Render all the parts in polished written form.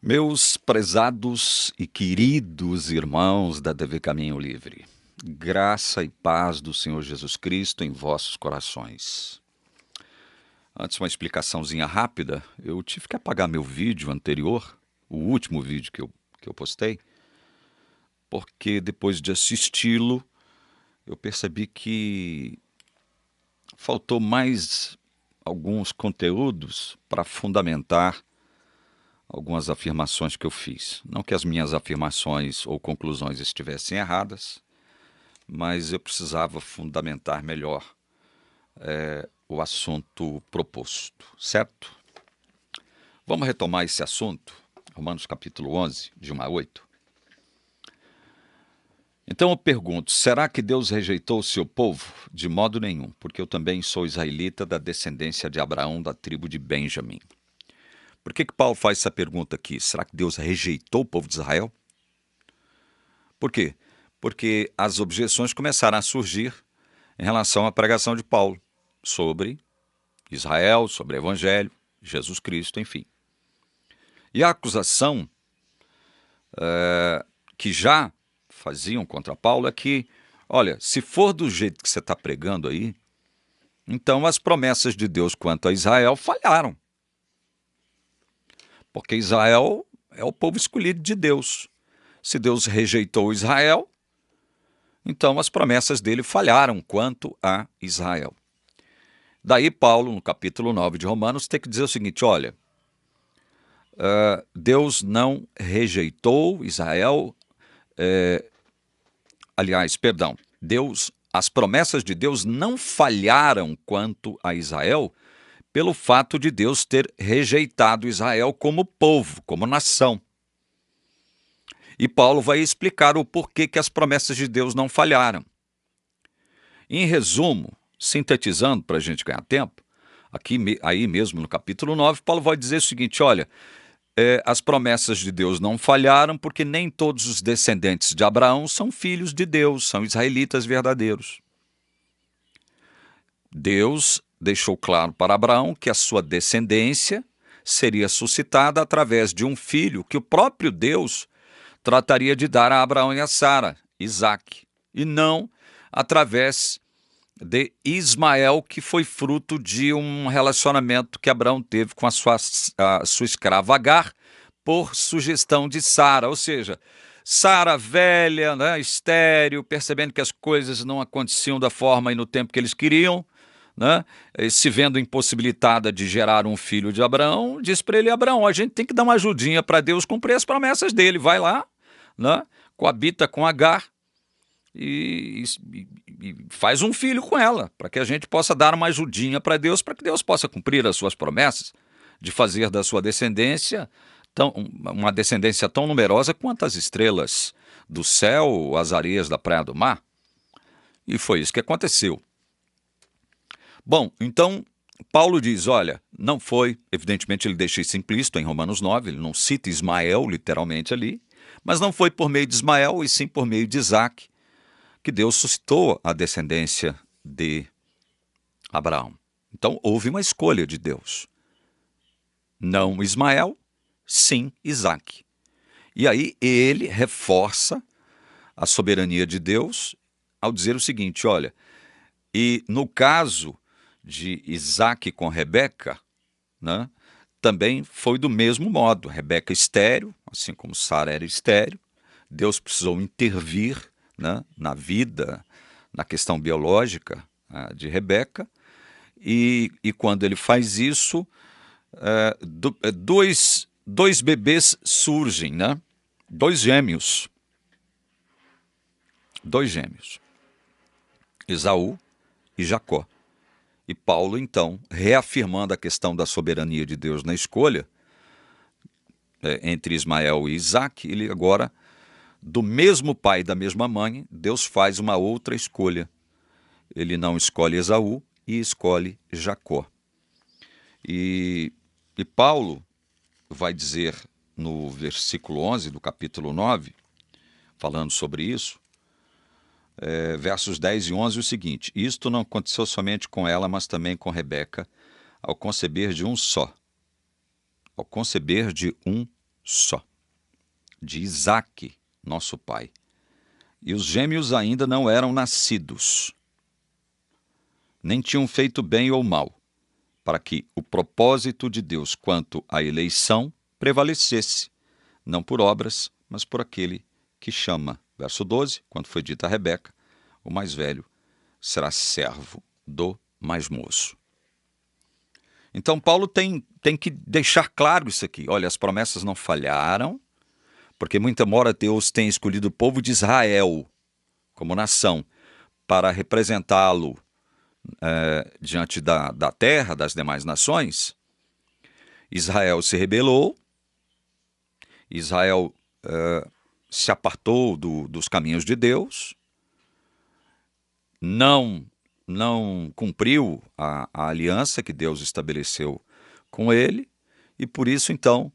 Meus prezados e queridos irmãos da TV Caminho Livre, graça e paz do Senhor Jesus Cristo em vossos corações. Antes, uma explicaçãozinha rápida, eu tive que apagar meu vídeo anterior, o último vídeo que eu postei, porque depois de assisti-lo, eu percebi que faltou mais alguns conteúdos para fundamentar algumas afirmações que eu fiz. Não que as minhas afirmações ou conclusões estivessem erradas, mas eu precisava fundamentar melhor o assunto proposto, certo? Vamos retomar esse assunto, Romanos capítulo 11, de 1 a 8. Então eu pergunto, será que Deus rejeitou o seu povo? De modo nenhum, porque eu também sou israelita da descendência de Abraão, da tribo de Benjamim. Por que Paulo faz essa pergunta aqui? Será que Deus rejeitou o povo de Israel? Por quê? Porque as objeções começaram a surgir em relação à pregação de Paulo sobre Israel, sobre o Evangelho, Jesus Cristo, enfim. E a acusação que já faziam contra Paulo é que, olha, se for do jeito que você está pregando aí, então as promessas de Deus quanto a Israel falharam. Porque Israel é o povo escolhido de Deus. Se Deus rejeitou Israel, então as promessas dele falharam quanto a Israel. Daí Paulo, no capítulo 9 de Romanos, tem que dizer o seguinte, olha, Deus não rejeitou Israel, as promessas de Deus não falharam quanto a Israel pelo fato de Deus ter rejeitado Israel como povo, como nação. E Paulo vai explicar o porquê que as promessas de Deus não falharam. Em resumo, sintetizando para a gente ganhar tempo, aí mesmo no capítulo 9, Paulo vai dizer o seguinte, olha, as promessas de Deus não falharam porque nem todos os descendentes de Abraão são filhos de Deus, são israelitas verdadeiros. Deus deixou claro para Abraão que a sua descendência seria suscitada através de um filho que o próprio Deus trataria de dar a Abraão e a Sara, Isaque, e não através de Ismael, que foi fruto de um relacionamento que Abraão teve com a sua escrava Agar, por sugestão de Sara, ou seja, Sara velha, né, estéril, percebendo que as coisas não aconteciam da forma e no tempo que eles queriam, né, se vendo impossibilitada de gerar um filho de Abraão, diz para ele, Abraão, a gente tem que dar uma ajudinha para Deus cumprir as promessas dele, vai lá, né, coabita com Agar, e faz um filho com ela, para que a gente possa dar uma ajudinha para Deus, para que Deus possa cumprir as suas promessas de fazer da sua descendência uma descendência tão numerosa quanto as estrelas do céu, as areias da praia do mar. E foi isso que aconteceu. Bom, então Paulo diz, olha, não foi, evidentemente ele deixa isso implícito em Romanos 9, ele não cita Ismael literalmente ali, mas não foi por meio de Ismael e sim por meio de Isaque, que Deus suscitou a descendência de Abraão. Então, houve uma escolha de Deus. Não Ismael, sim Isaque. E aí ele reforça a soberania de Deus ao dizer o seguinte, olha, e no caso de Isaque com Rebeca, né, também foi do mesmo modo. Rebeca estéril, assim como Sara era estéril, Deus precisou intervir, né, na vida, na questão biológica de Rebeca, e quando ele faz isso, dois bebês surgem, né? Dois gêmeos, Esaú e Jacó. E Paulo, então, reafirmando a questão da soberania de Deus na escolha entre Ismael e Isaque, ele agora, do mesmo pai e da mesma mãe, Deus faz uma outra escolha. Ele não escolhe Esaú e escolhe Jacó. E Paulo vai dizer no versículo 11 do capítulo 9, falando sobre isso, versos 10 e 11, o seguinte, isto não aconteceu somente com ela, mas também com Rebeca, ao conceber de um só, de Isaque, nosso pai. E os gêmeos ainda não eram nascidos, nem tinham feito bem ou mal, para que o propósito de Deus quanto à eleição prevalecesse, não por obras, mas por aquele que chama. Verso 12, quando foi dito a Rebeca, o mais velho será servo do mais moço. Então Paulo tem que deixar claro isso aqui. Olha, as promessas não falharam, porque muito embora Deus tenha escolhido o povo de Israel como nação para representá-lo diante da terra, das demais nações, Israel se rebelou, Israel se apartou dos caminhos de Deus, não cumpriu a aliança que Deus estabeleceu com ele, e por isso, então,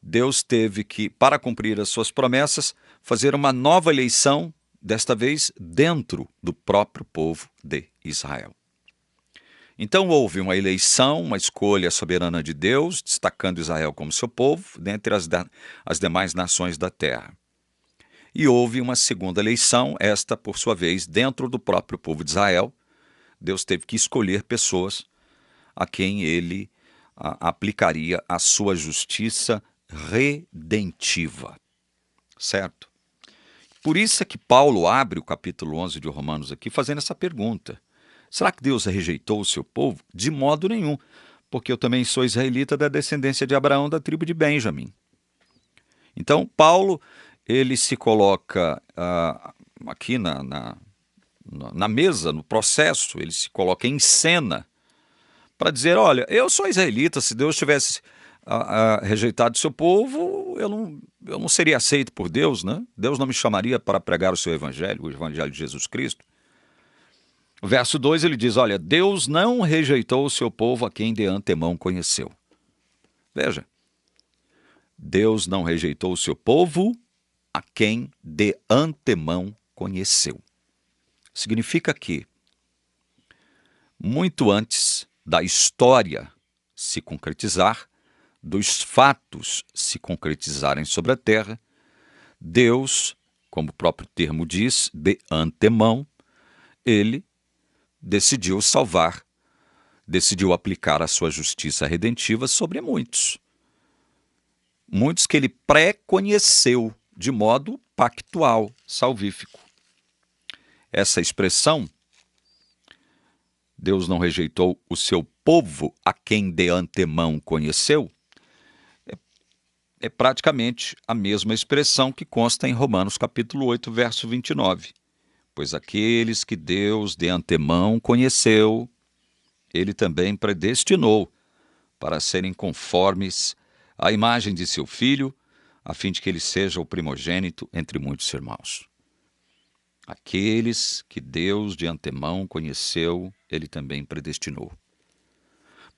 Deus teve que, para cumprir as suas promessas, fazer uma nova eleição, desta vez dentro do próprio povo de Israel. Então houve uma eleição, uma escolha soberana de Deus, destacando Israel como seu povo, dentre as demais nações da terra. E houve uma segunda eleição, esta, por sua vez, dentro do próprio povo de Israel. Deus teve que escolher pessoas a quem ele aplicaria a sua justiça redentiva. Certo? Por isso é que Paulo abre o capítulo 11 de Romanos aqui fazendo essa pergunta. Será que Deus rejeitou o seu povo? De modo nenhum, porque eu também sou israelita da descendência de Abraão, da tribo de Benjamim. Então, Paulo, ele se coloca aqui na mesa, no processo, ele se coloca em cena para dizer, olha, eu sou israelita, se Deus tivesse rejeitado o seu povo, eu não seria aceito por Deus, né? Deus não me chamaria para pregar o seu evangelho, o evangelho de Jesus Cristo. O verso 2 ele diz, olha, Deus não rejeitou o seu povo a quem de antemão conheceu. Veja, Deus não rejeitou o seu povo a quem de antemão conheceu. Significa que, muito antes da história se concretizar, dos fatos se concretizarem sobre a terra, Deus, como o próprio termo diz, de antemão, ele decidiu salvar, decidiu aplicar a sua justiça redentiva sobre muitos. Muitos que ele pré-conheceu de modo pactual, salvífico. Essa expressão, Deus não rejeitou o seu povo a quem de antemão conheceu, é praticamente a mesma expressão que consta em Romanos capítulo 8, verso 29. Pois aqueles que Deus de antemão conheceu, ele também predestinou para serem conformes à imagem de seu Filho, a fim de que ele seja o primogênito entre muitos irmãos. Aqueles que Deus de antemão conheceu, ele também predestinou.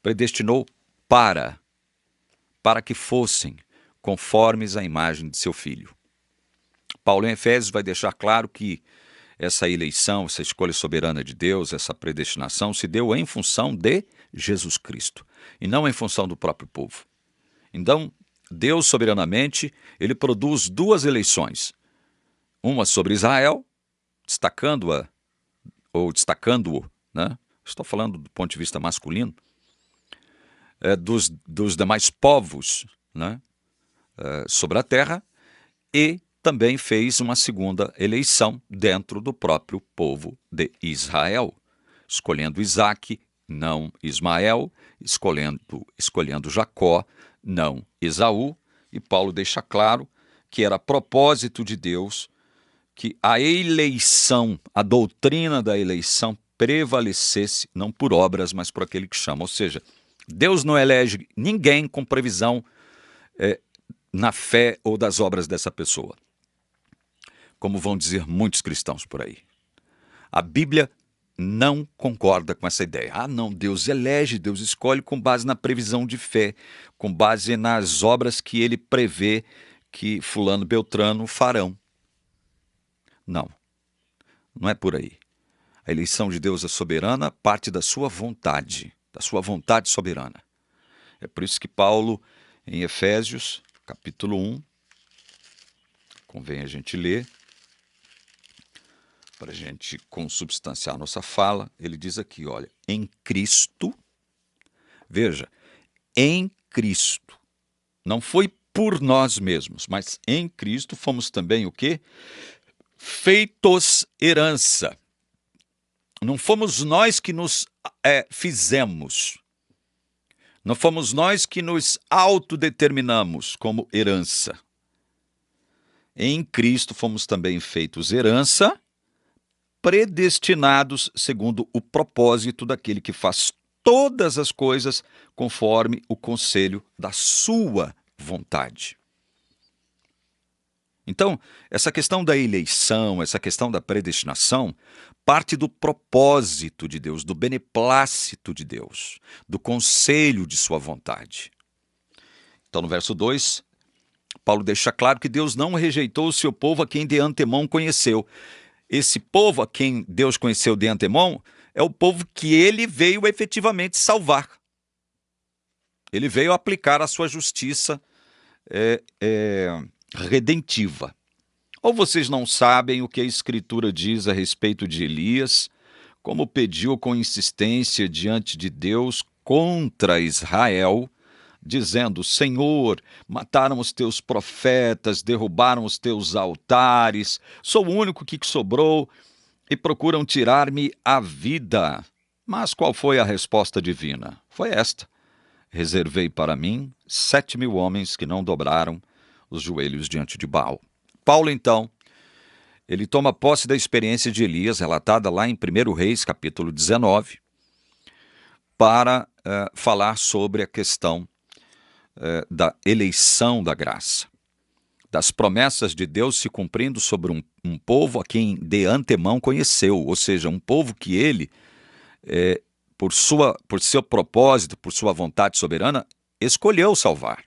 Predestinou para que fossem conformes à imagem de seu Filho. Paulo em Efésios vai deixar claro que essa eleição, essa escolha soberana de Deus, essa predestinação se deu em função de Jesus Cristo e não em função do próprio povo. Então, Deus soberanamente, ele produz duas eleições. Uma sobre Israel, destacando-a, ou destacando-o, né? Estou falando do ponto de vista masculino, dos demais povos, né? Sobre a terra, e também fez uma segunda eleição dentro do próprio povo de Israel, escolhendo Isaque, não Ismael, escolhendo Jacó, não Esaú, e Paulo deixa claro que era propósito de Deus que a eleição, a doutrina da eleição prevalecesse, não por obras, mas por aquele que chama. Ou seja, Deus não elege ninguém com previsão na fé ou das obras dessa pessoa, como vão dizer muitos cristãos por aí. A Bíblia não concorda com essa ideia. Ah, não, Deus elege, Deus escolhe com base na previsão de fé, com base nas obras que ele prevê que fulano beltrano farão. Não, não é por aí. A eleição de Deus é soberana, parte da sua vontade soberana. É por isso que Paulo, em Efésios, capítulo 1, convém a gente ler, para a gente consubstanciar nossa fala. Ele diz aqui, olha, em Cristo, veja, em Cristo, não foi por nós mesmos, mas em Cristo fomos também o quê? Feitos herança. Não fomos nós que nos fizemos. Não fomos nós que nos autodeterminamos como herança. Em Cristo fomos também feitos herança, predestinados segundo o propósito daquele que faz todas as coisas conforme o conselho da sua vontade. Então, essa questão da eleição, essa questão da predestinação, parte do propósito de Deus, do beneplácito de Deus, do conselho de sua vontade. Então, no verso 2, Paulo deixa claro que Deus não rejeitou o seu povo a quem de antemão conheceu. Esse povo a quem Deus conheceu de antemão é o povo que ele veio efetivamente salvar. Ele veio aplicar a sua justiça redentiva. Ou vocês não sabem o que a Escritura diz a respeito de Elias, como pediu com insistência diante de Deus contra Israel, dizendo: Senhor, mataram os teus profetas, derrubaram os teus altares, sou o único que sobrou e procuram tirar-me a vida. Mas qual foi a resposta divina? Foi esta: reservei para mim 7.000 homens que não dobraram os joelhos diante de Baal. Paulo, então, ele toma posse da experiência de Elias, relatada lá em 1 Reis, capítulo 19, para falar sobre a questão da eleição da graça, das promessas de Deus se cumprindo sobre um povo a quem de antemão conheceu, ou seja, um povo que ele, por seu propósito, por sua vontade soberana, escolheu salvar.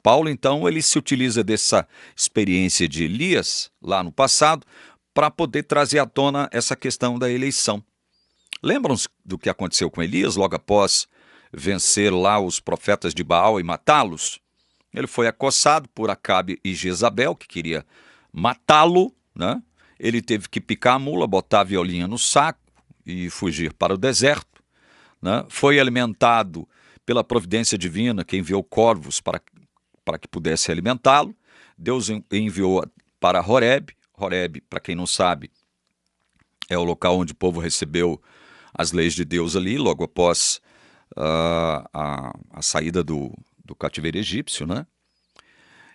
Paulo, então, ele se utiliza dessa experiência de Elias, lá no passado, para poder trazer à tona essa questão da eleição. Lembram-se do que aconteceu com Elias logo após vencer lá os profetas de Baal e matá-los? Ele foi acossado por Acabe e Jezabel, que queria matá-lo, né? Ele teve que picar a mula, botar a violinha no saco e fugir para o deserto, né? Foi alimentado pela providência divina, que enviou corvos para que pudesse alimentá-lo. Deus enviou para Horebe. Horebe, para quem não sabe, é o local onde o povo recebeu as leis de Deus ali, logo após a saída do cativeiro egípcio, né?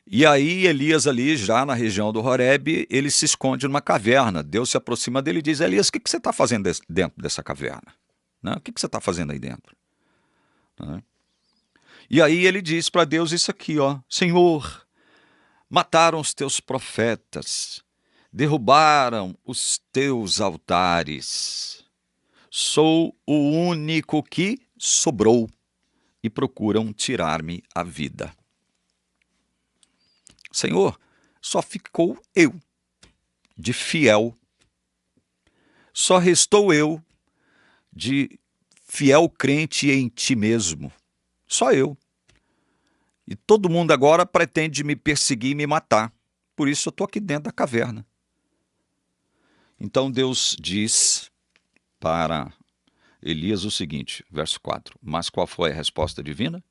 E aí Elias ali, já na região do Horebe, ele se esconde numa caverna. Deus se aproxima dele e diz: Elias, o que você está fazendo dentro dessa caverna? Né? O que você está fazendo aí dentro? Né? E aí ele diz para Deus isso aqui, ó: Senhor, mataram os teus profetas, derrubaram os teus altares. Sou o único que sobrou e procuram tirar-me a vida. Senhor, só ficou eu de fiel. Só restou eu de fiel crente em ti mesmo. Só eu. E todo mundo agora pretende me perseguir e me matar. Por isso eu estou aqui dentro da caverna. Então Deus diz para Elias o seguinte, verso 4. Mas qual foi a resposta divina?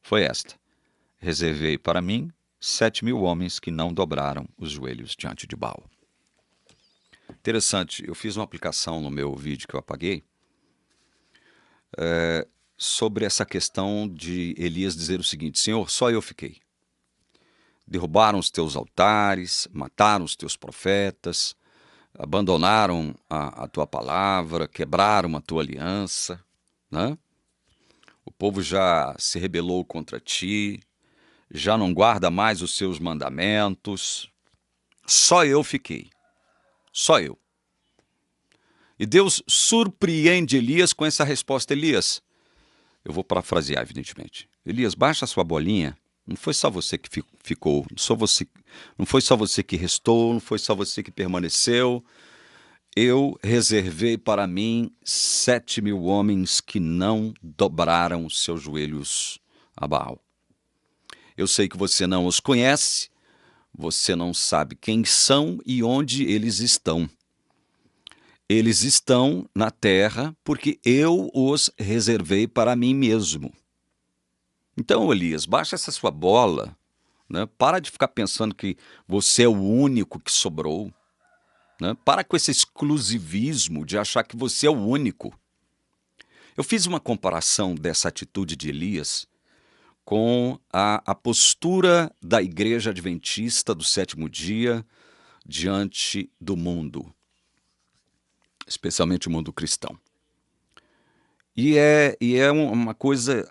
Foi esta: reservei para mim 7.000 homens que não dobraram os joelhos diante de Baal. Interessante, eu fiz uma aplicação no meu vídeo que eu apaguei, sobre essa questão de Elias dizer o seguinte: Senhor, só eu fiquei. Derrubaram os teus altares, mataram os teus profetas, abandonaram a tua palavra, quebraram a tua aliança, né? O povo já se rebelou contra ti, já não guarda mais os seus mandamentos. Só eu fiquei. Só eu. E Deus surpreende Elias com essa resposta. Elias, eu vou parafrasear, evidentemente. Elias, baixa a sua bolinha. Não foi só você que ficou, não foi só você que restou, não foi só você que permaneceu. Eu reservei para mim 7.000 homens que não dobraram os seus joelhos a Baal. Eu sei que você não os conhece, você não sabe quem são e onde eles estão. Eles estão na terra porque eu os reservei para mim mesmo. Então, Elias, baixa essa sua bola, né? Para de ficar pensando que você é o único que sobrou, né? Para com esse exclusivismo de achar que você é o único. Eu fiz uma comparação dessa atitude de Elias com a postura da Igreja Adventista do Sétimo Dia diante do mundo, especialmente o mundo cristão. E é uma coisa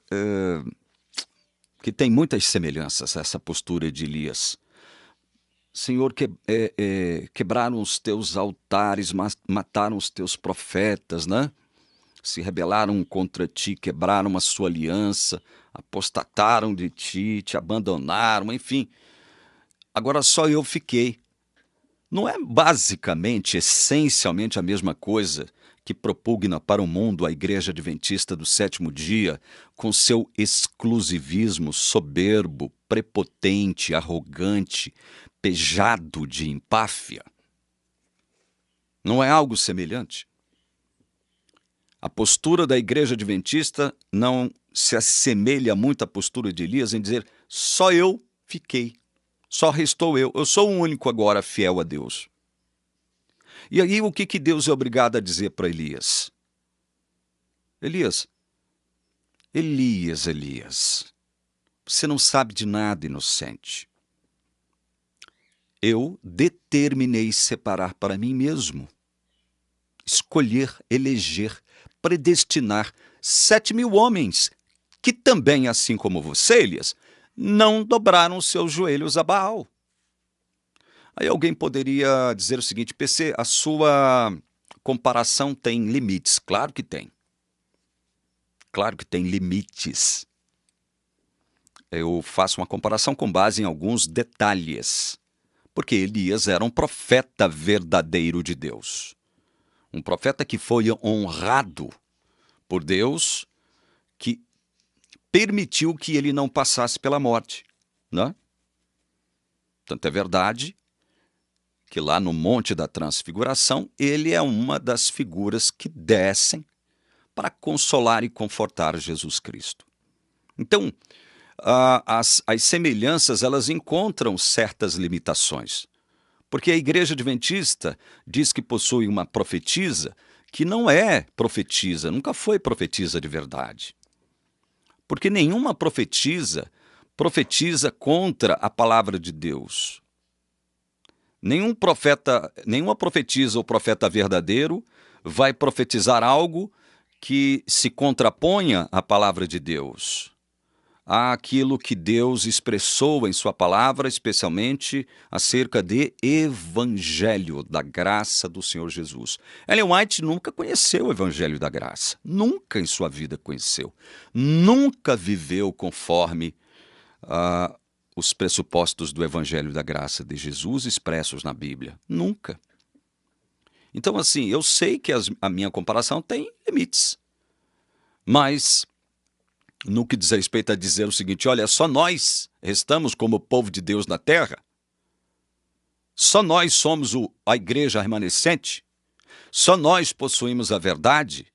que tem muitas semelhanças, essa postura de Elias. Senhor, quebraram os teus altares, mataram os teus profetas, né? Se rebelaram contra ti, quebraram a sua aliança, apostataram de ti, te abandonaram, enfim. Agora só eu fiquei. Não é basicamente, essencialmente a mesma coisa que propugna para o mundo a Igreja Adventista do Sétimo Dia, com seu exclusivismo soberbo, prepotente, arrogante, pejado de empáfia? Não é algo semelhante? A postura da Igreja Adventista não se assemelha muito à postura de Elias em dizer: só eu fiquei, só restou eu sou o único agora fiel a Deus. E aí o que Deus é obrigado a dizer para Elias? Elias, você não sabe de nada, inocente. Eu determinei separar para mim mesmo, escolher, eleger, predestinar 7.000 homens que também, assim como você, Elias, não dobraram seus joelhos a Baal. Aí alguém poderia dizer o seguinte: PC, a sua comparação tem limites. Claro que tem. Claro que tem limites. Eu faço uma comparação com base em alguns detalhes. Porque Elias era um profeta verdadeiro de Deus. Um profeta que foi honrado por Deus, que permitiu que ele não passasse pela morte, né? Tanto é verdade que lá no Monte da Transfiguração, ele é uma das figuras que descem para consolar e confortar Jesus Cristo. Então, as semelhanças, elas encontram certas limitações. Porque a Igreja Adventista diz que possui uma profetisa que não é profetisa, nunca foi profetisa de verdade. Porque nenhuma profetiza contra a palavra de Deus. Nenhuma profetisa ou profeta verdadeiro vai profetizar algo que se contraponha à palavra de Deus, àquilo que Deus expressou em sua palavra, especialmente acerca de evangelho da graça do Senhor Jesus. Ellen White nunca conheceu o evangelho da graça, nunca em sua vida conheceu, nunca viveu conforme os pressupostos do evangelho da graça de Jesus expressos na Bíblia, nunca. Então, assim, eu sei que a minha comparação tem limites, mas no que diz respeito a dizer o seguinte: olha, só nós restamos como povo de Deus na terra, só nós somos a igreja remanescente, só nós possuímos a verdade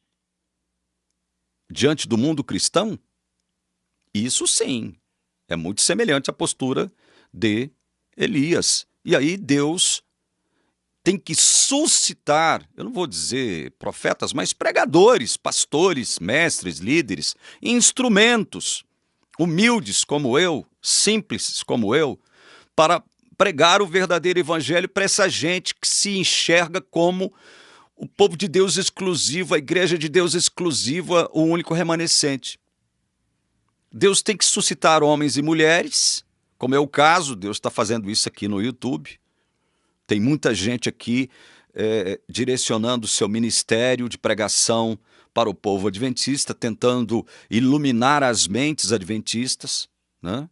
diante do mundo cristão, isso sim é muito semelhante à postura de Elias. E aí Deus tem que suscitar, eu não vou dizer profetas, mas pregadores, pastores, mestres, líderes, instrumentos, humildes como eu, simples como eu, para pregar o verdadeiro evangelho para essa gente que se enxerga como o povo de Deus exclusivo, a igreja de Deus exclusiva, o único remanescente. Deus tem que suscitar homens e mulheres, como é o caso, Deus está fazendo isso aqui no YouTube. Tem muita gente aqui direcionando o seu ministério de pregação para o povo adventista, tentando iluminar as mentes adventistas, né,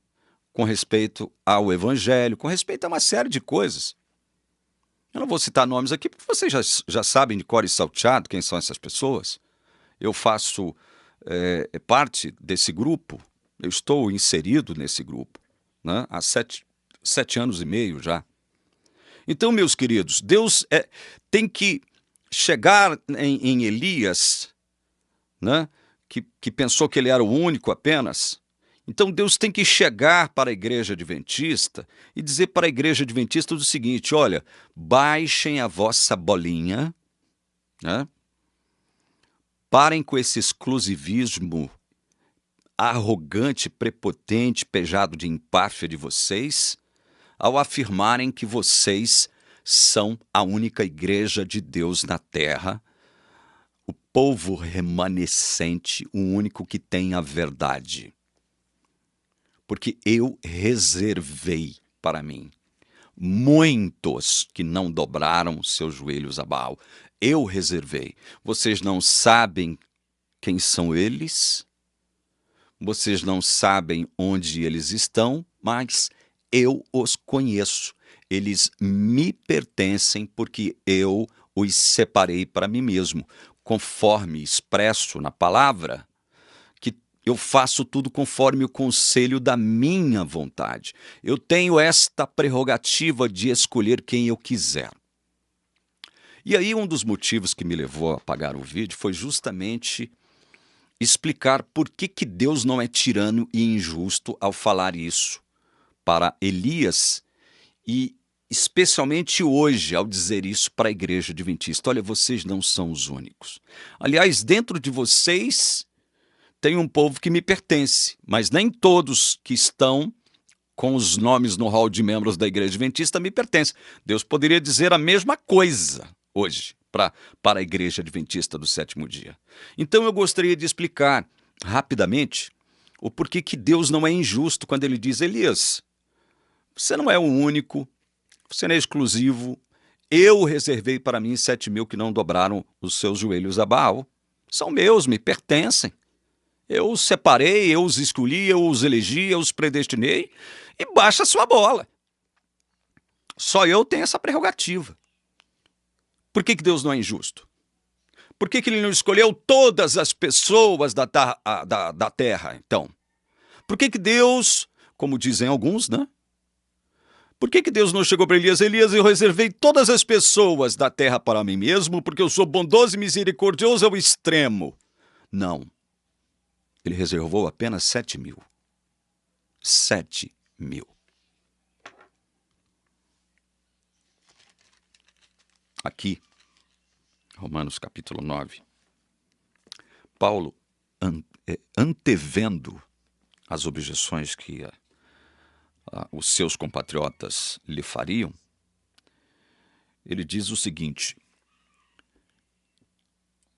com respeito ao evangelho, com respeito a uma série de coisas. Eu não vou citar nomes aqui, porque vocês já sabem de cor e salteado quem são essas pessoas. Eu faço parte desse grupo, eu estou inserido nesse grupo, né? Há 7 anos e meio já. Então, meus queridos, Deus tem que chegar em Elias, né? Que pensou que ele era o único apenas. Então Deus tem que chegar para a igreja adventista e dizer para a igreja adventista o seguinte: olha, baixem a vossa bolinha, né? Parem com esse exclusivismo arrogante, prepotente, pejado de empáfia de vocês, ao afirmarem que vocês são a única igreja de Deus na terra, o povo remanescente, o único que tem a verdade. Porque eu reservei para mim muitos que não dobraram seus joelhos a Baal. Eu reservei. Vocês não sabem quem são eles, vocês não sabem onde eles estão, mas eu os conheço. Eles me pertencem porque eu os separei para mim mesmo, conforme expresso na palavra, que eu faço tudo conforme o conselho da minha vontade. Eu tenho esta prerrogativa de escolher quem eu quiser. E aí um dos motivos que me levou a apagar o vídeo foi justamente explicar por que Deus não é tirano e injusto ao falar isso para Elias e especialmente hoje ao dizer isso para a igreja adventista. Olha, vocês não são os únicos. Aliás, dentro de vocês tem um povo que me pertence, mas nem todos que estão com os nomes no hall de membros da igreja adventista me pertencem. Deus poderia dizer a mesma coisa hoje para a igreja adventista do sétimo dia. Então eu gostaria de explicar rapidamente o porquê que Deus não é injusto quando ele diz: Elias, você não é o único, você não é exclusivo, eu reservei para mim 7.000 que não dobraram os seus joelhos a Baal. São meus, me pertencem. Eu os separei, eu os escolhi, eu os elegi, eu os predestinei, e baixa a sua bola. Só eu tenho essa prerrogativa. Por que Deus não é injusto? Por que ele não escolheu todas as pessoas da terra, então? Por que Deus, como dizem alguns, né? Por que Deus não chegou para Elias? Elias, eu reservei todas as pessoas da terra para mim mesmo, porque eu sou bondoso e misericordioso ao extremo. Não. Ele reservou apenas 7.000. 7.000. Aqui, Romanos capítulo 9, Paulo, antevendo as objeções que os seus compatriotas lhe fariam, ele diz o seguinte,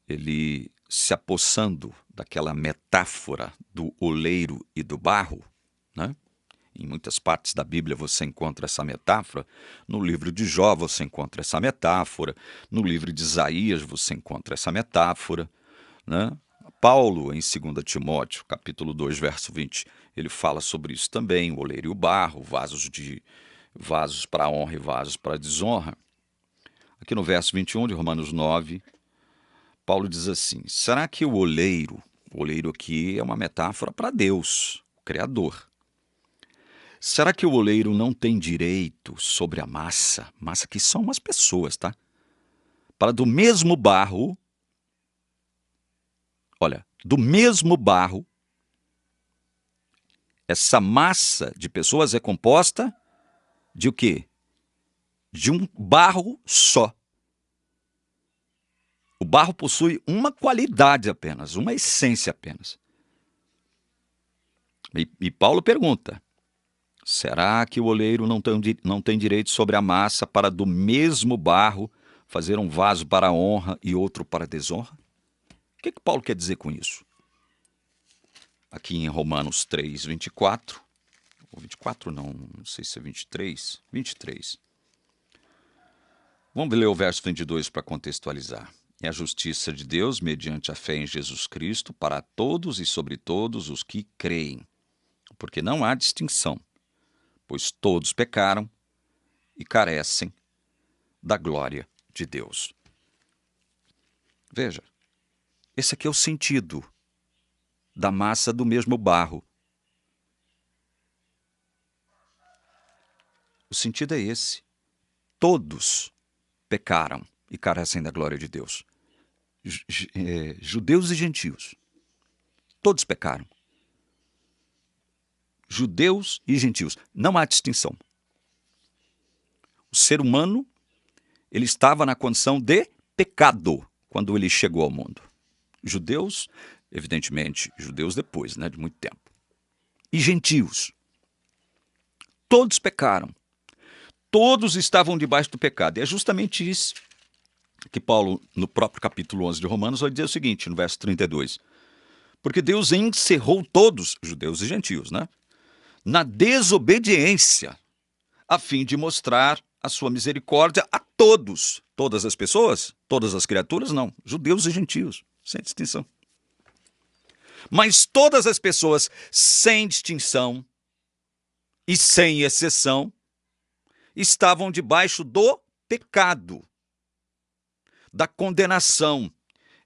ele se apossando daquela metáfora do oleiro e do barro, né? Em muitas partes da Bíblia você encontra essa metáfora. No livro de Jó você encontra essa metáfora. No livro de Isaías você encontra essa metáfora, né? Paulo, em 2 Timóteo, capítulo 2, verso 20, ele fala sobre isso também, o oleiro e o barro, vasos para a honra e vasos para a desonra. Aqui no verso 21 de Romanos 9, Paulo diz assim: será que o oleiro aqui é uma metáfora para Deus, o Criador. Será que o oleiro não tem direito sobre a massa? Massa que são umas pessoas, tá? Para do mesmo barro, olha, do mesmo barro, essa massa de pessoas é composta de o quê? De um barro só. O barro possui uma qualidade apenas, uma essência apenas. E Paulo pergunta: será que o oleiro não tem direito sobre a massa para do mesmo barro fazer um vaso para a honra e outro para a desonra? O que Paulo quer dizer com isso? Aqui em Romanos 3, 24, ou 24 não sei se é 23, 23. Vamos ler o verso 22 para contextualizar. É a justiça de Deus mediante a fé em Jesus Cristo para todos e sobre todos os que creem, porque não há distinção, pois todos pecaram e carecem da glória de Deus. Veja, esse aqui é o sentido da massa do mesmo barro. O sentido é esse. Todos pecaram e carecem da glória de Deus. Judeus e gentios. Todos pecaram. Judeus e gentios. Não há distinção. O ser humano, ele estava na condição de pecado quando ele chegou ao mundo. Judeus, evidentemente, judeus depois, de muito tempo. E gentios. Todos pecaram. Todos estavam debaixo do pecado. E é justamente isso que Paulo, no próprio capítulo 11 de Romanos, vai dizer o seguinte, no verso 32. Porque Deus encerrou todos, judeus e gentios, na desobediência, a fim de mostrar a sua misericórdia a todos. Todas as pessoas, todas as criaturas, não. Judeus e gentios, sem distinção. Mas todas as pessoas, sem distinção e sem exceção, estavam debaixo do pecado, da condenação.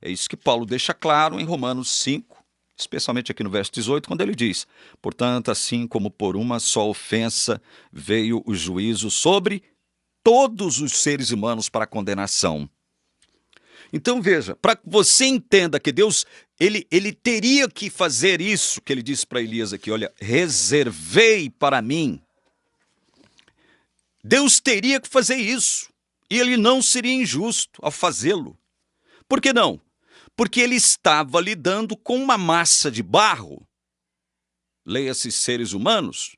É isso que Paulo deixa claro em Romanos 5, especialmente aqui no verso 18, quando ele diz: portanto, assim como por uma só ofensa veio o juízo sobre todos os seres humanos para a condenação. Então veja, para que você entenda que Deus, ele teria que fazer isso, que ele disse para Elias aqui, olha, reservei para mim. Deus teria que fazer isso, e ele não seria injusto ao fazê-lo. Por que não? Porque ele estava lidando com uma massa de barro, leia-se seres humanos,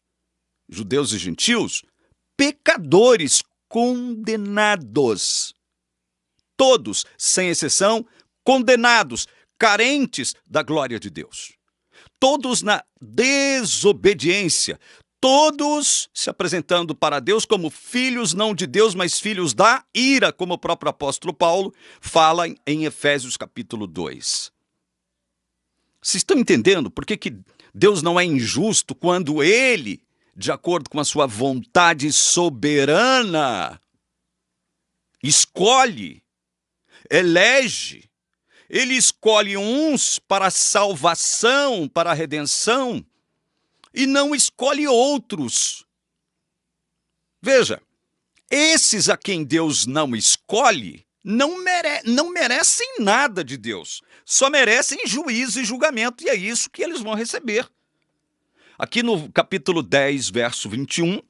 judeus e gentios, pecadores condenados. Todos, sem exceção, condenados, carentes da glória de Deus. Todos na desobediência, todos se apresentando para Deus como filhos não de Deus, mas filhos da ira, como o próprio apóstolo Paulo fala em Efésios capítulo 2. Vocês estão entendendo por que Deus não é injusto quando ele, de acordo com a sua vontade soberana, escolhe, elege, ele escolhe uns para a salvação, para a redenção, e não escolhe outros. Veja, esses a quem Deus não escolhe, não merecem nada de Deus, só merecem juízo e julgamento, e é isso que eles vão receber. Aqui no capítulo 10, verso 21,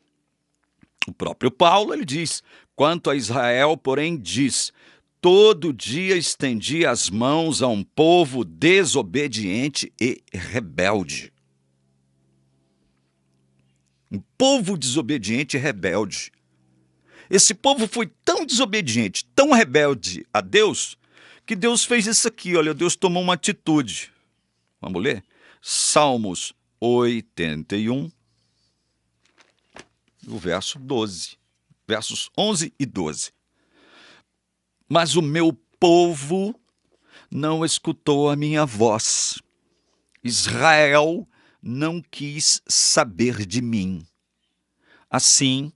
o próprio Paulo, ele diz: quanto a Israel, porém, diz: todo dia estendi as mãos a um povo desobediente e rebelde. Um povo desobediente e rebelde. Esse povo foi tão desobediente, tão rebelde a Deus, que Deus fez isso aqui, olha, Deus tomou uma atitude. Vamos ler? Salmos 81, o verso 12, versos 11 e 12. Mas o meu povo não escutou a minha voz. Israel não quis saber de mim. Assim,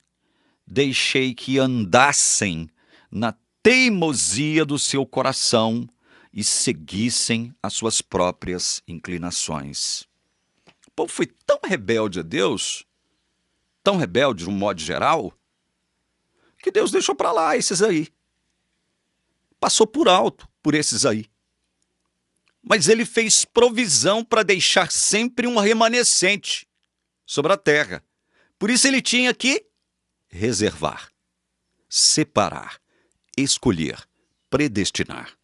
deixei que andassem na teimosia do seu coração e seguissem as suas próprias inclinações. O povo foi tão rebelde a Deus, tão rebelde de um modo geral, que Deus deixou para lá esses aí. Passou por alto por esses aí. Mas ele fez provisão para deixar sempre um remanescente sobre a terra. Por isso ele tinha que reservar, separar, escolher, predestinar.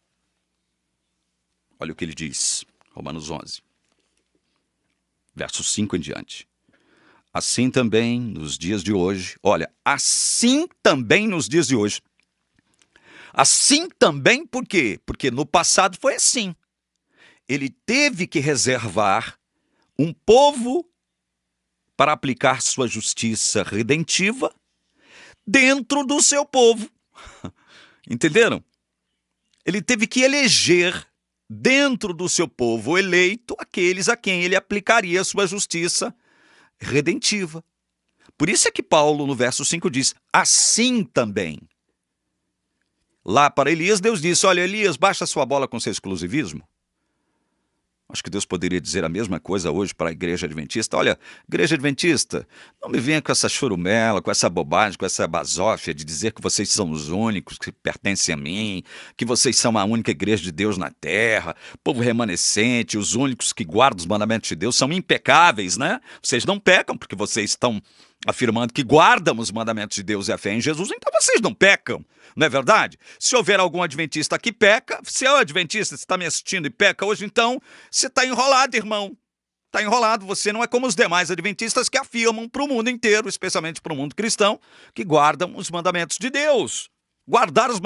Olha o que ele diz, Romanos 11, verso 5 em diante. Assim também nos dias de hoje, olha, assim também nos dias de hoje. Assim também por quê? Porque no passado foi assim. Ele teve que reservar um povo para aplicar sua justiça redentiva dentro do seu povo. Entenderam? Ele teve que eleger dentro do seu povo eleito aqueles a quem ele aplicaria sua justiça redentiva. Por isso é que Paulo, no verso 5, diz, assim também. Lá para Elias, Deus disse, olha, Elias, baixa sua bola com seu exclusivismo. Acho que Deus poderia dizer a mesma coisa hoje para a igreja adventista. Olha, igreja adventista, não me venha com essa churumela, com essa bobagem, com essa basófia de dizer que vocês são os únicos que pertencem a mim, que vocês são a única igreja de Deus na terra, povo remanescente, os únicos que guardam os mandamentos de Deus, são impecáveis, né? Vocês não pecam porque vocês estão afirmando que guardam os mandamentos de Deus e a fé em Jesus, então vocês não pecam, não é verdade? Se houver algum adventista que peca, se é o adventista, você está me assistindo e peca hoje, então você está enrolado, irmão. Está enrolado, você não é como os demais adventistas que afirmam para o mundo inteiro, especialmente para o mundo cristão, que guardam os mandamentos de Deus. Guardar os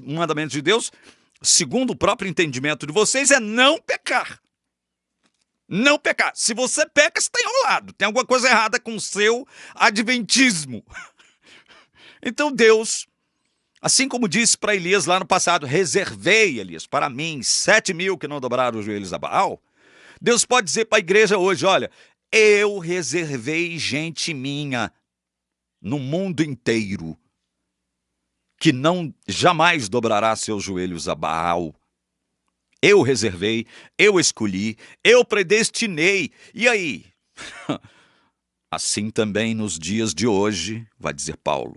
mandamentos de Deus, segundo o próprio entendimento de vocês, é não pecar. Não pecar. Se você peca, você está enrolado. Tem alguma coisa errada com o seu adventismo. Então Deus, assim como disse para Elias lá no passado, reservei, Elias, para mim 7.000 que não dobraram os joelhos a Baal. Deus pode dizer para a igreja hoje, olha, eu reservei gente minha no mundo inteiro que não jamais dobrará seus joelhos a Baal. Eu reservei, eu escolhi, eu predestinei. E aí? Assim também nos dias de hoje, vai dizer Paulo,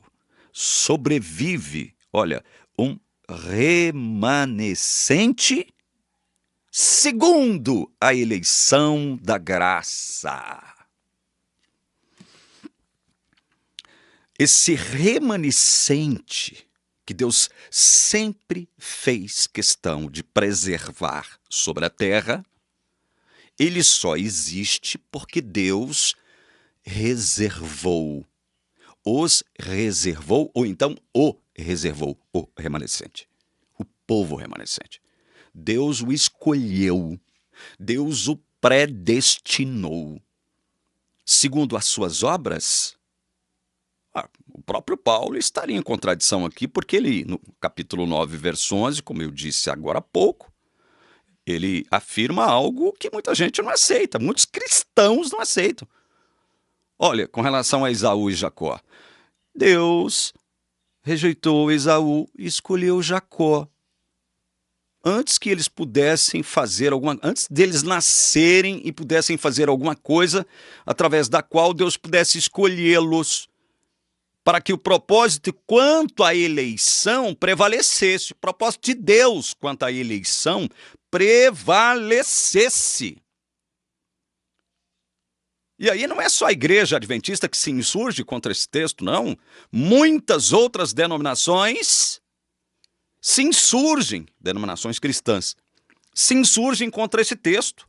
sobrevive, olha, um remanescente segundo a eleição da graça. Esse remanescente que Deus sempre fez questão de preservar sobre a terra, ele só existe porque Deus reservou, os reservou, ou então o reservou, o remanescente, o povo remanescente. Deus o escolheu, Deus o predestinou. Segundo as suas obras, o próprio Paulo estaria em contradição aqui, porque ele, no capítulo 9, verso 11, como eu disse agora há pouco, ele afirma algo que muita gente não aceita, muitos cristãos não aceitam. Olha, com relação a Esaú e Jacó, Deus rejeitou Esaú e escolheu Jacó. Antes que eles pudessem fazer antes deles nascerem e pudessem fazer alguma coisa através da qual Deus pudesse escolhê-los, para que o propósito quanto à eleição prevalecesse, o propósito de Deus quanto à eleição prevalecesse. E aí não é só a igreja adventista que se insurge contra esse texto, não. Muitas outras denominações se insurgem, denominações cristãs, se insurgem contra esse texto,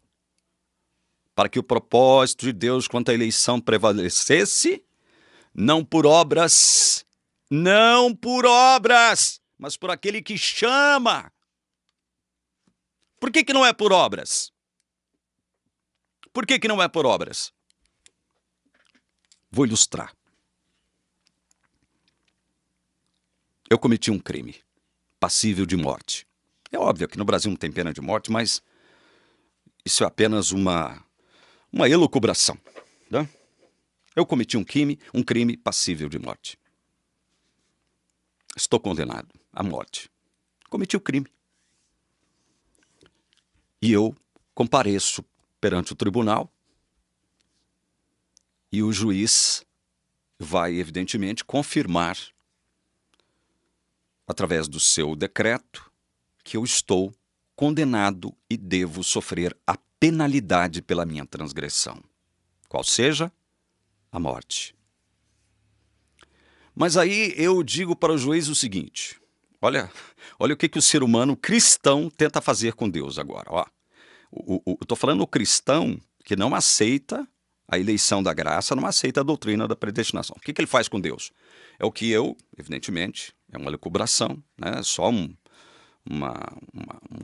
para que o propósito de Deus quanto à eleição prevalecesse, não por obras, mas por aquele que chama. Por que não é por obras? Por que não é por obras? Vou ilustrar. Eu cometi um crime passível de morte. É óbvio que no Brasil não tem pena de morte, mas isso é apenas uma elucubração, né? Eu cometi um crime passível de morte. Estou condenado à morte. Cometi o crime. E eu compareço perante o tribunal e o juiz vai, evidentemente, confirmar, através do seu decreto, que eu estou condenado e devo sofrer a penalidade pela minha transgressão, qual seja a morte. Mas aí eu digo para o juiz o seguinte, olha o que o ser humano cristão tenta fazer com Deus agora. Eu estou falando o cristão que não aceita a eleição da graça, não aceita a doutrina da predestinação. O que ele faz com Deus? É o que eu, evidentemente, é uma elucubração, né? Só um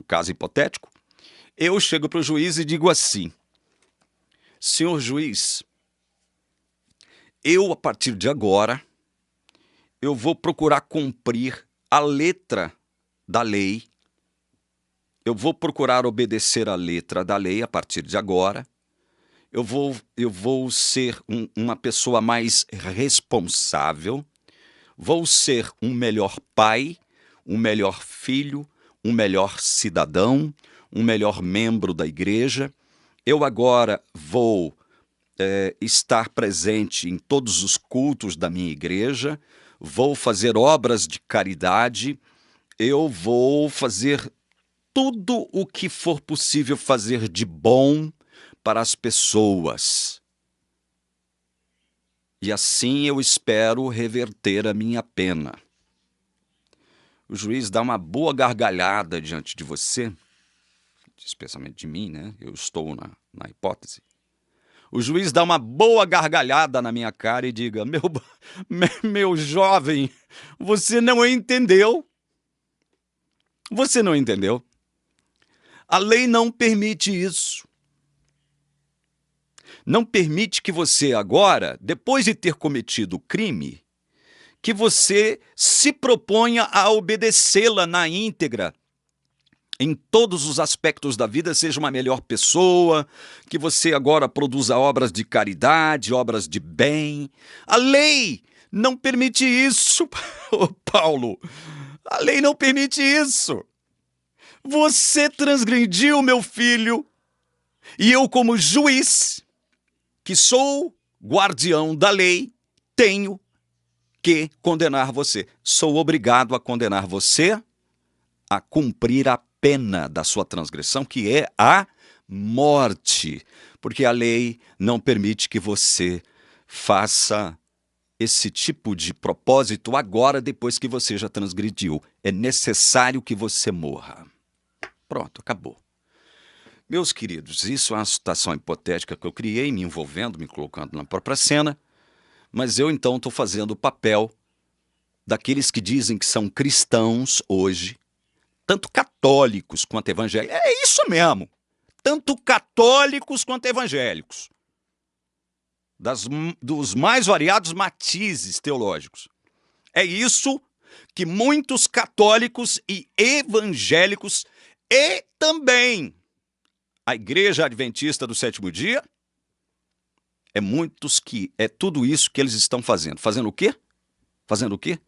caso hipotético. Eu chego para o juiz e digo assim, senhor juiz, eu, a partir de agora, eu vou procurar cumprir a letra da lei, eu vou procurar obedecer a letra da lei a partir de agora, eu vou ser uma pessoa mais responsável, vou ser um melhor pai, um melhor filho, um melhor cidadão, um melhor membro da igreja, eu agora vou estar presente em todos os cultos da minha igreja, vou fazer obras de caridade, eu vou fazer tudo o que for possível fazer de bom para as pessoas. E assim eu espero reverter a minha pena. O juiz dá uma boa gargalhada diante de você, especialmente de mim, né? Eu estou na hipótese. O juiz dá uma boa gargalhada na minha cara e diga: meu jovem, você não entendeu. Você não entendeu. A lei não permite isso. Não permite que você agora, depois de ter cometido o crime, que você se proponha a obedecê-la na íntegra, em todos os aspectos da vida, seja uma melhor pessoa, que você agora produza obras de caridade, obras de bem. A lei não permite isso, Paulo. A lei não permite isso. Você transgrediu, meu filho, e eu, como juiz, que sou guardião da lei, tenho que condenar você. Sou obrigado a condenar você a cumprir a pena da sua transgressão, que é a morte, porque a lei não permite que você faça esse tipo de propósito agora, depois que você já transgrediu. É necessário que você morra. Pronto, acabou. Meus queridos, isso é uma situação hipotética que eu criei, me envolvendo, me colocando na própria cena, mas eu então estou fazendo o papel daqueles que dizem que são cristãos hoje, tanto católicos quanto evangélicos. É isso mesmo. Tanto católicos quanto evangélicos. Dos mais variados matizes teológicos. É isso que muitos católicos e evangélicos e também a Igreja Adventista do Sétimo Dia, é tudo isso que eles estão fazendo. Fazendo o quê? Fazendo o quê?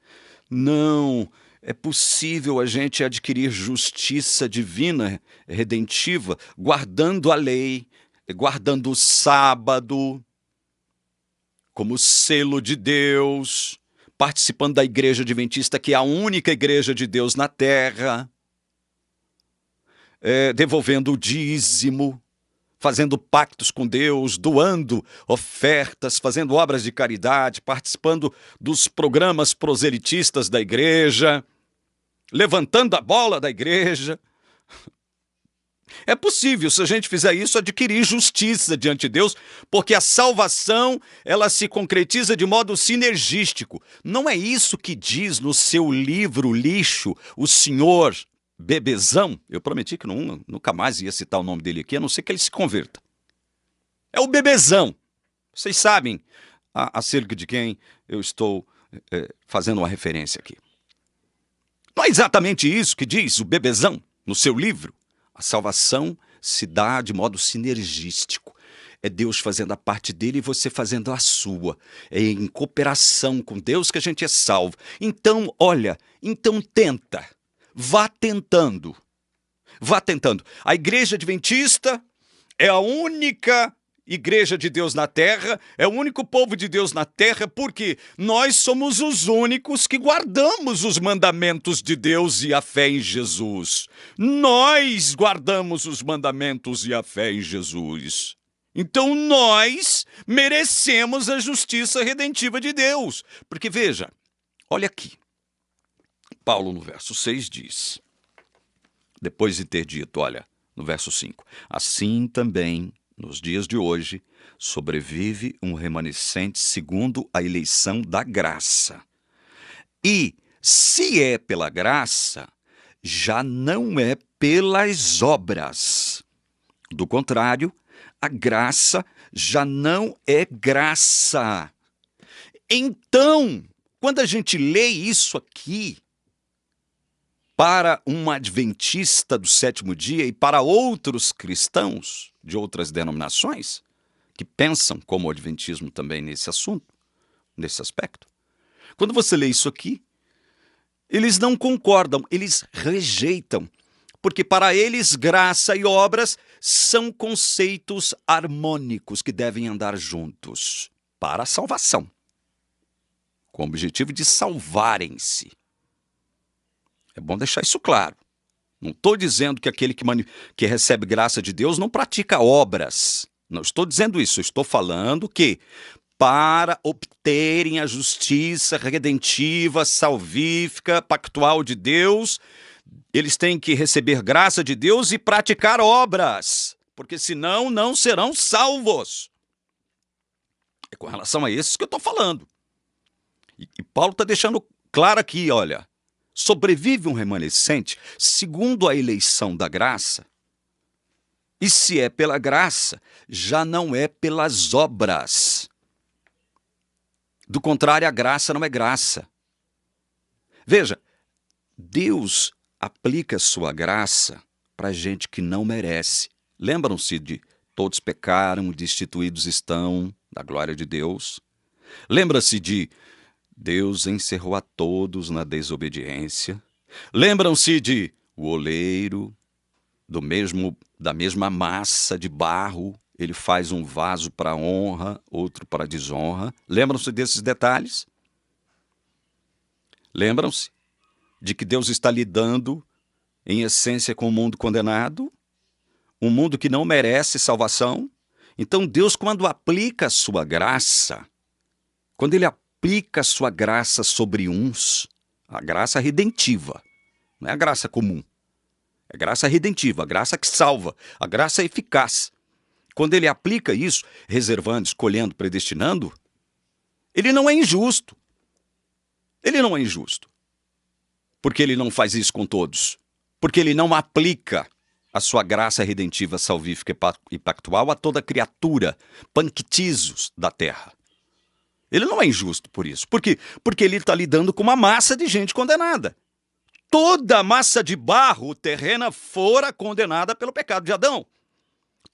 Não, é possível a gente adquirir justiça divina, redentiva, guardando a lei, guardando o sábado como selo de Deus, participando da Igreja Adventista, que é a única Igreja de Deus na Terra, devolvendo o dízimo, fazendo pactos com Deus, doando ofertas, fazendo obras de caridade, participando dos programas proselitistas da igreja, levantando a bola da igreja. É possível, se a gente fizer isso, adquirir justiça diante de Deus, porque a salvação, ela se concretiza de modo sinergístico. Não é isso que diz no seu livro Lixo o senhor Bebezão? Eu prometi que nunca mais ia citar o nome dele aqui, a não ser que ele se converta. É o Bebezão. Vocês sabem acerca de quem eu estou fazendo uma referência aqui. Não é exatamente isso que diz o Bebezão no seu livro? A salvação se dá de modo sinergístico. É Deus fazendo a parte dele e você fazendo a sua. É em cooperação com Deus que a gente é salvo. Então, olha, tenta. Vá tentando. Vá tentando. A Igreja Adventista é a única Igreja de Deus na Terra, é o único povo de Deus na Terra, porque nós somos os únicos que guardamos os mandamentos de Deus e a fé em Jesus. Nós guardamos os mandamentos e a fé em Jesus. Então nós merecemos a justiça redentiva de Deus. Porque veja, olha aqui. Paulo, no verso 6, diz, depois de ter dito, olha, no verso 5, assim também, nos dias de hoje, sobrevive um remanescente segundo a eleição da graça. E, se é pela graça, já não é pelas obras. Do contrário, a graça já não é graça. Então, quando a gente lê isso aqui, para um adventista do sétimo dia e para outros cristãos de outras denominações, que pensam como o adventismo também nesse assunto, nesse aspecto. Quando você lê isso aqui, eles não concordam, eles rejeitam, Porque para eles graça e obras são conceitos harmônicos que devem andar juntos para a salvação, com o objetivo de salvarem-se. É bom deixar isso claro. Não estou dizendo que aquele que recebe graça de Deus não pratica obras. Não estou dizendo isso. Estou falando que para obterem a justiça redentiva, salvífica, pactual de Deus, eles têm que receber graça de Deus e praticar obras, porque senão não serão salvos. É com relação a esses que eu estou falando. E Paulo está deixando claro aqui, olha, sobrevive um remanescente segundo a eleição da graça, e se é pela graça, já não é pelas obras. Do contrário, a graça não é graça. Veja, Deus aplica sua graça para gente que não merece. Lembram-se de todos pecaram, destituídos estão da glória de Deus. Lembra-se de Deus encerrou a todos na desobediência. Lembram-se de o oleiro, da mesma massa de barro, ele faz um vaso para honra, outro para desonra. Lembram-se desses detalhes? Lembram-se de que Deus está lidando, em essência, com o mundo condenado? Um mundo que não merece salvação? Então Deus, quando aplica a sua graça, quando Ele aplica a sua graça sobre uns, a graça redentiva, não é a graça comum, é a graça redentiva, a graça que salva, a graça eficaz. Quando Ele aplica isso, reservando, escolhendo, predestinando, Ele não é injusto. Ele não é injusto. Porque Ele não faz isso com todos. Porque Ele não aplica a sua graça redentiva, salvífica e pactual a toda criatura, panctizos da terra. Ele não é injusto por isso. Por quê? Porque Ele está lidando com uma massa de gente condenada. Toda a massa de barro terrena fora condenada pelo pecado de Adão.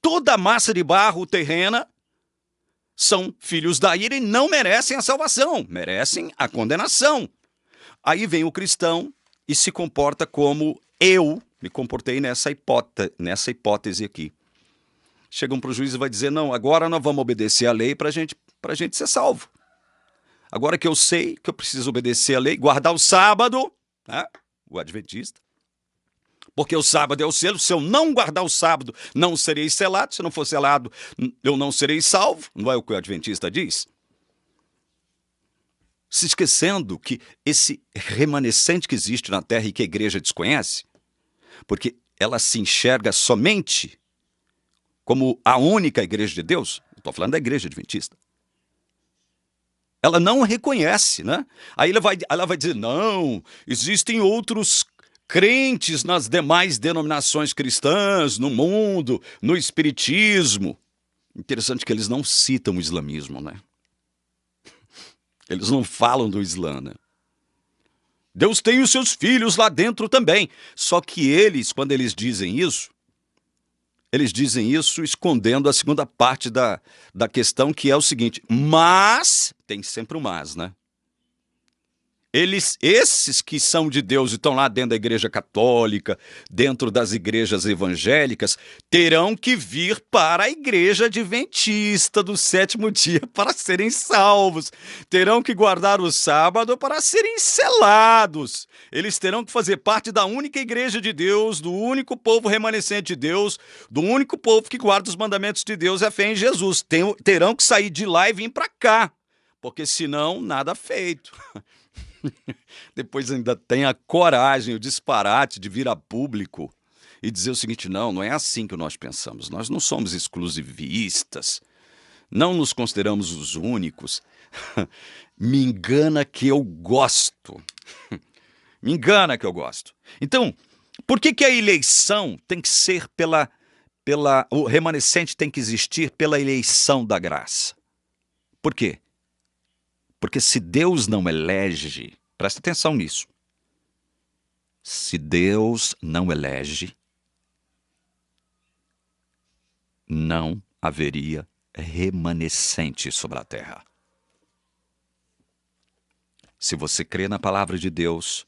Toda a massa de barro terrena são filhos da ira e não merecem a salvação, merecem a condenação. Aí vem o cristão e se comporta como eu me comportei nessa hipótese aqui. Chegam para o juiz e vai dizer, não, agora nós vamos obedecer a lei para a gente ser salvo. Agora que eu sei que eu preciso obedecer a lei, guardar o sábado, né, o adventista, porque o sábado é o selo, se eu não guardar o sábado, não serei selado, se não for selado, eu não serei salvo, não é o que o adventista diz? Se esquecendo que esse remanescente que existe na terra e que a igreja desconhece, porque ela se enxerga somente como a única igreja de Deus, estou falando da igreja adventista, ela não reconhece, né? Aí ela vai dizer, não, existem outros crentes nas demais denominações cristãs, no mundo, no espiritismo. Interessante que eles não citam o islamismo, né? Eles não falam do Islã, né? Deus tem os seus filhos lá dentro também. Só que eles, quando eles dizem isso escondendo a segunda parte da questão, que é o seguinte, mas, tem sempre um mas, né? Esses que são de Deus e estão lá dentro da igreja católica, dentro das igrejas evangélicas, terão que vir para a igreja adventista do sétimo dia para serem salvos. Terão que guardar o sábado para serem selados. Eles terão que fazer parte da única igreja de Deus, do único povo remanescente de Deus, do único povo que guarda os mandamentos de Deus e a fé em Jesus. Terão que sair de lá e vir para cá, porque senão nada feito. Depois ainda tem a coragem, o disparate de vir a público e dizer o seguinte, não é assim que nós pensamos, nós não somos exclusivistas, não nos consideramos os únicos. Me engana que eu gosto. Me engana que eu gosto. Então, por que a eleição tem que ser o remanescente tem que existir pela eleição da graça? Por quê? Porque se Deus não elege, presta atenção nisso. Se Deus não elege, não haveria remanescente sobre a terra. Se você crê na palavra de Deus,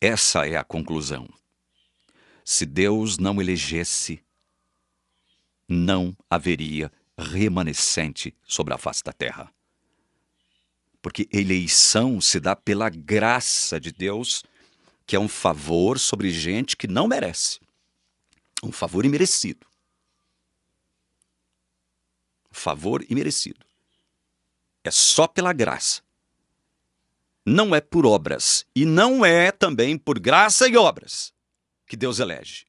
essa é a conclusão. Se Deus não elegesse, não haveria remanescente sobre a face da terra. Porque eleição se dá pela graça de Deus, que é um favor sobre gente que não merece. Um favor imerecido. Favor imerecido. É só pela graça. Não é por obras. E não é também por graça e obras que Deus elege.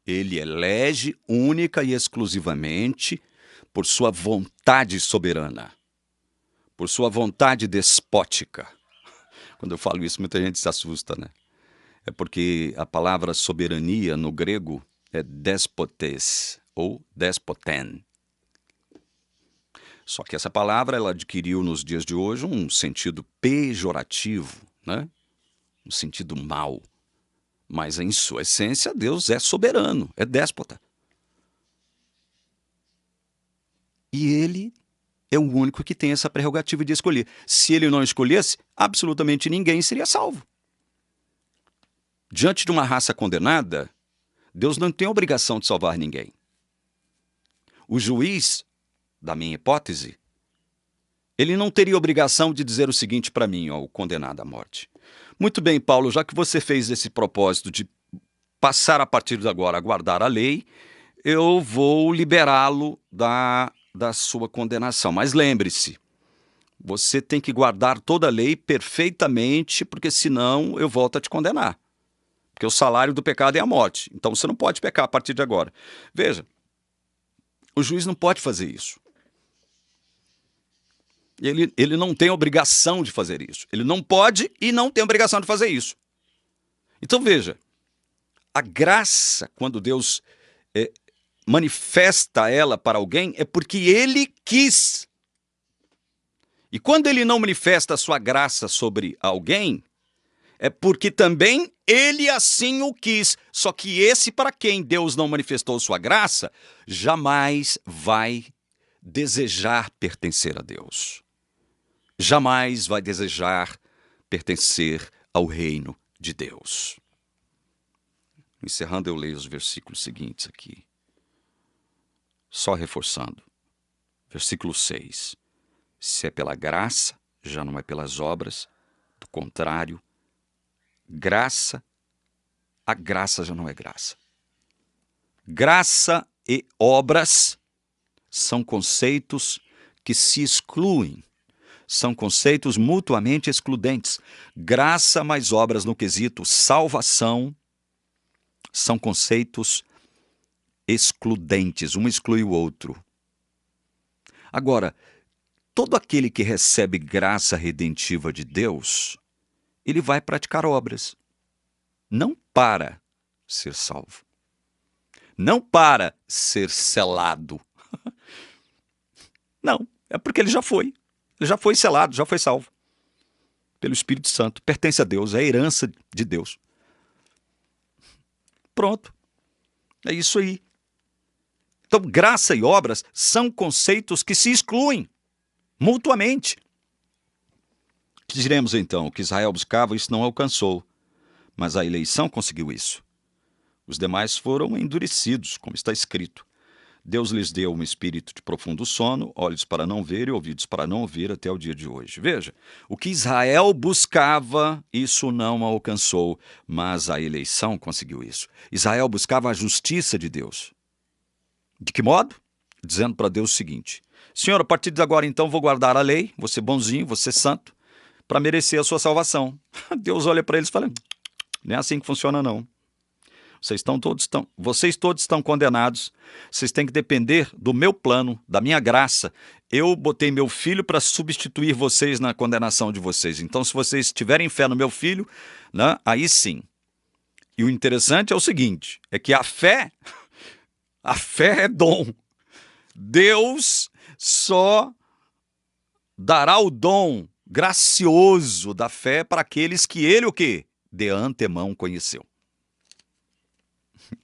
Ele elege única e exclusivamente por sua vontade soberana. Por sua vontade despótica. Quando eu falo isso, muita gente se assusta, né? É porque a palavra soberania no grego é despotes ou despoten. Só que essa palavra ela adquiriu nos dias de hoje um sentido pejorativo, né? Um sentido mau. Mas em sua essência, Deus é soberano, é déspota. E ele é o único que tem essa prerrogativa de escolher. Se ele não escolhesse, absolutamente ninguém seria salvo. Diante de uma raça condenada, Deus não tem obrigação de salvar ninguém. O juiz, da minha hipótese, ele não teria obrigação de dizer o seguinte para mim, ó, o condenado à morte. Muito bem, Paulo, já que você fez esse propósito de passar a partir de agora a guardar a lei, eu vou liberá-lo da sua condenação. Mas lembre-se, você tem que guardar toda a lei perfeitamente, porque senão eu volto a te condenar. Porque o salário do pecado é a morte. Então você não pode pecar a partir de agora. Veja, o juiz não pode fazer isso. Ele não tem obrigação de fazer isso. Ele não pode e não tem obrigação de fazer isso. Então veja, a graça, quando Deus manifesta ela para alguém, é porque ele quis. E quando ele não manifesta a sua graça sobre alguém, é porque também ele assim o quis. Só que esse para quem Deus não manifestou sua graça, jamais vai desejar pertencer a Deus. Jamais vai desejar pertencer ao reino de Deus. Encerrando, eu leio os versículos seguintes aqui. Só reforçando. Versículo 6. Se é pela graça, já não é pelas obras. Do contrário, a graça já não é graça. Graça e obras são conceitos que se excluem. São conceitos mutuamente excludentes. Graça mais obras no quesito salvação são conceitos excludentes. Um exclui o outro. Agora, todo aquele que recebe graça redentiva de Deus, ele vai praticar obras. Não para ser salvo. Não para ser selado. Não, é porque ele já foi. Ele já foi selado, já foi salvo. Pelo Espírito Santo. Pertence a Deus, é a herança de Deus. Pronto. É isso aí. Então, graça e obras são conceitos que se excluem mutuamente. Que diremos então? O que Israel buscava, isso não alcançou. Mas a eleição conseguiu isso. Os demais foram endurecidos, como está escrito. Deus lhes deu um espírito de profundo sono, olhos para não ver e ouvidos para não ouvir até o dia de hoje. Veja, o que Israel buscava, isso não alcançou, mas a eleição conseguiu isso. Israel buscava a justiça de Deus. De que modo? Dizendo para Deus o seguinte: Senhor, a partir de agora então vou guardar a lei, vou ser bonzinho, vou ser santo, para merecer a sua salvação. Deus olha para eles e fala: não é assim que funciona não. Vocês todos estão condenados. Vocês têm que depender do meu plano, da minha graça. Eu botei meu filho para substituir vocês na condenação de vocês. Então, se vocês tiverem fé no meu filho, né, aí sim. E o interessante é o seguinte, é que a fé é dom. Deus só dará o dom gracioso da fé para aqueles que ele o quê? De antemão conheceu.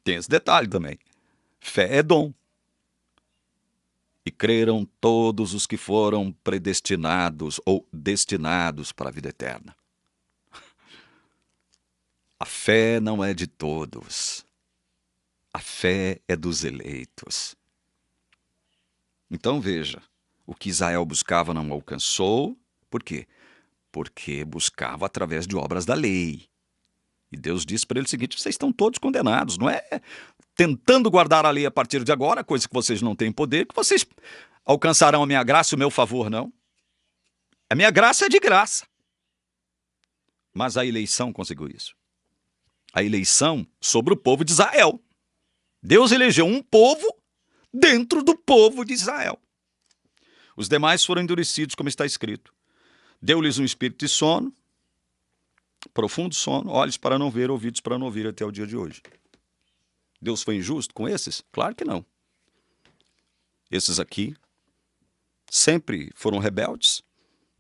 Tem esse detalhe também. Fé é dom. E creram todos os que foram predestinados ou destinados para a vida eterna. A fé não é de todos. A fé é dos eleitos. Então veja, o que Israel buscava não alcançou. Por quê? Porque buscava através de obras da lei. E Deus disse para ele o seguinte: vocês estão todos condenados. Não é tentando guardar a lei a partir de agora, coisa que vocês não têm poder, que vocês alcançarão a minha graça e o meu favor, não. A minha graça é de graça. Mas a eleição conseguiu isso. A eleição sobre o povo de Israel. Deus elegeu um povo dentro do povo de Israel. Os demais foram endurecidos, como está escrito. Deu-lhes um espírito de sono, profundo sono, olhos para não ver, ouvidos para não ouvir, até o dia de hoje. Deus foi injusto com esses? Claro que não. Esses aqui sempre foram rebeldes,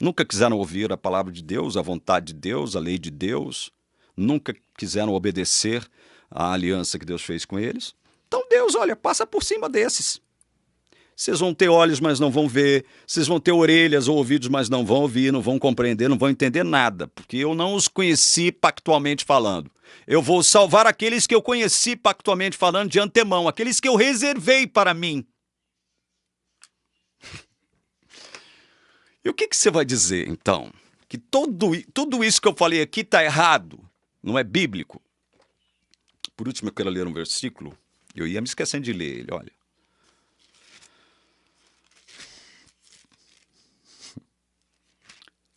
nunca quiseram ouvir a palavra de Deus, a vontade de Deus, a lei de Deus, nunca quiseram obedecer à aliança que Deus fez com eles. Então Deus, olha, passa por cima desses. Vocês vão ter olhos, mas não vão ver. Vocês vão ter orelhas ou ouvidos, mas não vão ouvir, não vão compreender, não vão entender nada, porque eu não os conheci pactualmente falando. Eu vou salvar aqueles que eu conheci pactualmente falando de antemão, aqueles que eu reservei para mim. E o que você vai dizer, então? Que tudo isso que eu falei aqui está errado, não é bíblico? Por último, eu quero ler um versículo. Eu ia me esquecendo de ler ele, olha.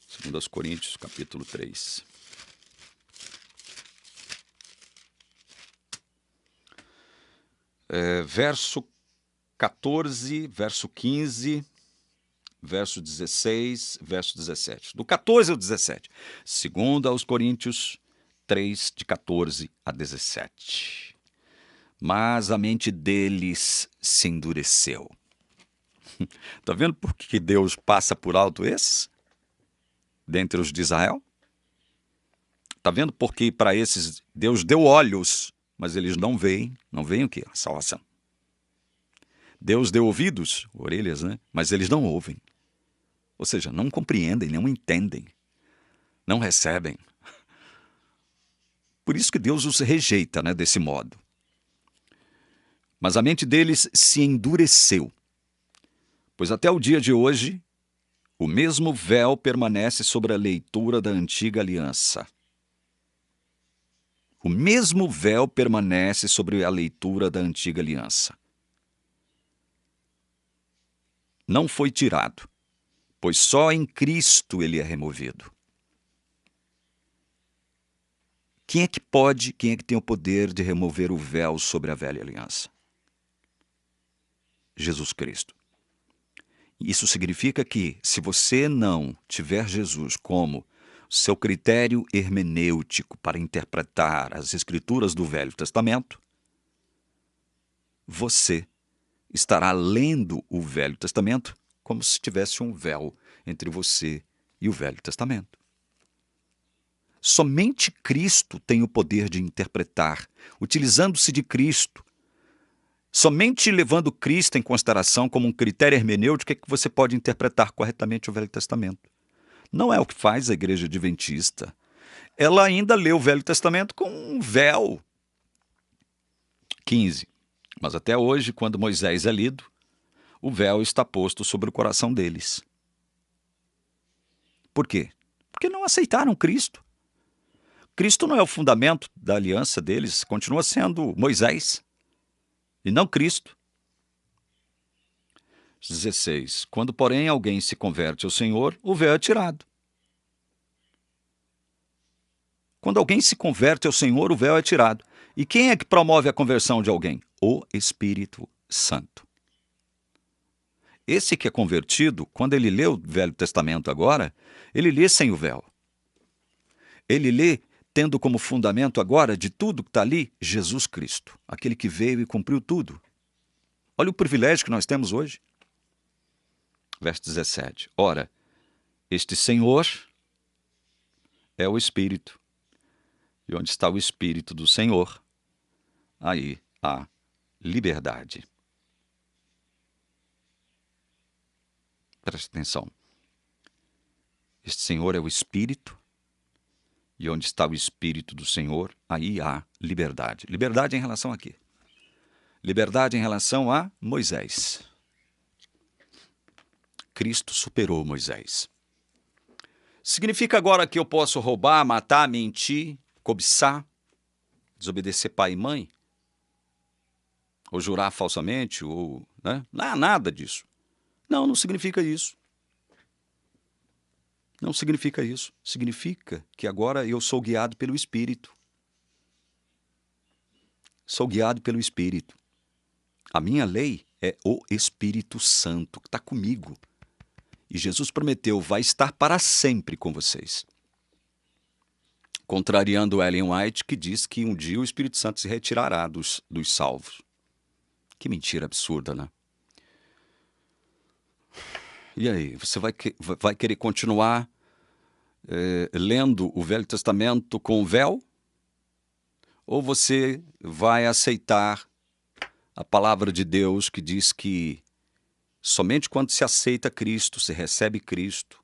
Segundo aos Coríntios, capítulo 3. Verso 14, verso 15, verso 16, verso 17. Do 14 ao 17. Segundo aos Coríntios 3, de 14 a 17. Mas a mente deles se endureceu. Está vendo por que Deus passa por alto esses? Dentre os de Israel? Está vendo por que para esses Deus deu olhos, mas eles não veem o quê? A salvação. Deus deu ouvidos, orelhas, né? Mas eles não ouvem. Ou seja, não compreendem, não entendem, não recebem. Por isso que Deus os rejeita, né, desse modo. Mas a mente deles se endureceu, pois até o dia de hoje, o mesmo véu permanece sobre a leitura da antiga aliança. O mesmo véu permanece sobre a leitura da antiga aliança. Não foi tirado, pois só em Cristo ele é removido. Quem é que tem o poder de remover o véu sobre a velha aliança? Jesus Cristo. Isso significa que, se você não tiver Jesus como seu critério hermenêutico para interpretar as escrituras do Velho Testamento, você estará lendo o Velho Testamento como se tivesse um véu entre você e o Velho Testamento. Somente Cristo tem o poder de interpretar, utilizando-se de Cristo. Somente levando Cristo em consideração como um critério hermenêutico é que você pode interpretar corretamente o Velho Testamento. Não é o que faz a Igreja Adventista. Ela ainda lê o Velho Testamento com um véu. 15. Mas até hoje, quando Moisés é lido, o véu está posto sobre o coração deles. Por quê? Porque não aceitaram Cristo. Cristo não é o fundamento da aliança deles, continua sendo Moisés e não Cristo. 16. Quando, porém, alguém se converte ao Senhor, o véu é tirado. Quando alguém se converte ao Senhor, o véu é tirado. E quem é que promove a conversão de alguém? O Espírito Santo. Esse que é convertido, quando ele lê o Velho Testamento agora, ele lê sem o véu. Ele lê tendo como fundamento agora de tudo que está ali, Jesus Cristo, aquele que veio e cumpriu tudo. Olha o privilégio que nós temos hoje. Verso 17. Ora, este Senhor é o Espírito. E onde está o Espírito do Senhor, aí há liberdade. Preste atenção. Este Senhor é o Espírito. E onde está o Espírito do Senhor, aí há liberdade. Liberdade em relação a quê? Liberdade em relação a Moisés. Cristo superou Moisés. Significa agora que eu posso roubar, matar, mentir, cobiçar, desobedecer pai e mãe? Ou jurar falsamente, ou, né? Não há nada disso. Não significa isso. Não significa isso. Significa que agora eu sou guiado pelo Espírito. Sou guiado pelo Espírito. A minha lei é o Espírito Santo, que está comigo. E Jesus prometeu, vai estar para sempre com vocês. Contrariando Ellen White, que diz que um dia o Espírito Santo se retirará dos salvos. Que mentira absurda, né? E aí, você vai querer continuar lendo o Velho Testamento com véu? Ou você vai aceitar a palavra de Deus que diz que somente quando se aceita Cristo, se recebe Cristo,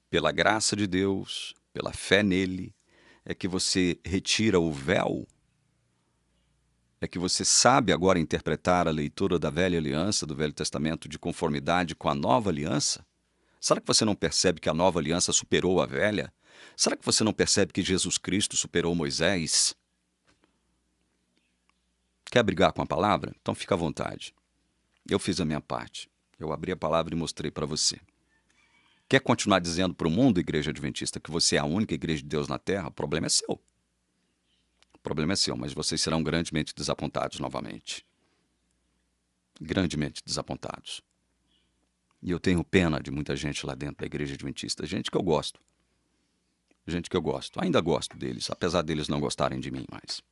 pela graça de Deus, pela fé nele, é que você retira o véu? É que você sabe agora interpretar a leitura da Velha Aliança, do Velho Testamento, de conformidade com a Nova Aliança? Será que você não percebe que a Nova Aliança superou a Velha? Será que você não percebe que Jesus Cristo superou Moisés? Quer brigar com a palavra? Então fica à vontade. Eu fiz a minha parte. Eu abri a palavra e mostrei para você. Quer continuar dizendo para o mundo, Igreja Adventista, que você é a única igreja de Deus na Terra? O problema é seu. O problema é seu, mas vocês serão grandemente desapontados novamente. Grandemente desapontados. E eu tenho pena de muita gente lá dentro da Igreja Adventista. Gente que eu gosto. Gente que eu gosto. Ainda gosto deles, apesar deles não gostarem de mim mais.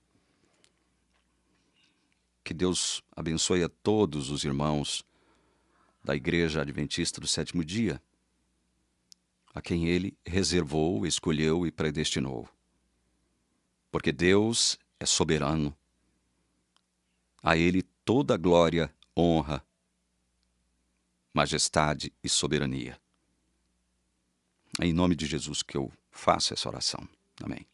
Que Deus abençoe a todos os irmãos da Igreja Adventista do Sétimo Dia, a quem Ele reservou, escolheu e predestinou. Porque Deus é soberano. A Ele toda glória, honra, majestade e soberania. É em nome de Jesus que eu faço essa oração. Amém.